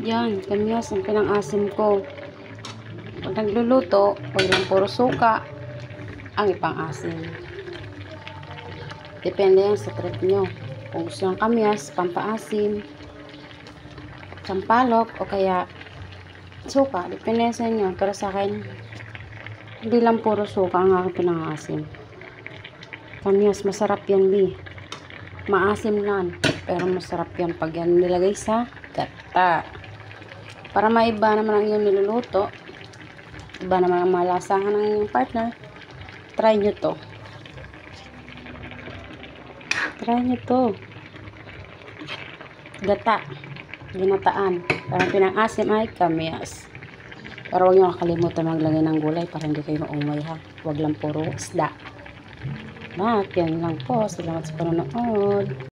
Yan, kamyas ang pinang-asim ko. Pag nagluluto, huwag lang puro suka ang ipang-asim. Depende yan sa trip nyo. Kung gusto ng kamyas, pampaasim, sampalok, o kaya suka. Depende sa inyo. Pero sa akin, hindi lang puro suka ang aking pinang-asim. Kamyas, masarap yan, Bi. Maasim lang. Pero masarap yan pag yan nilagay sa gata. Para maiba naman ang iyong niluluto, iba naman ang malasahan ng iyong partner, try nyo to. Try nyo to. Gata. Ginataan. Parang pinang-asim ay kamyas. Pero huwag nyo kakalimutan maglagay ng gulay para hindi kayo maumay, ha. Huwag lang puro isda. Yan lang po. Salamat sa panonood.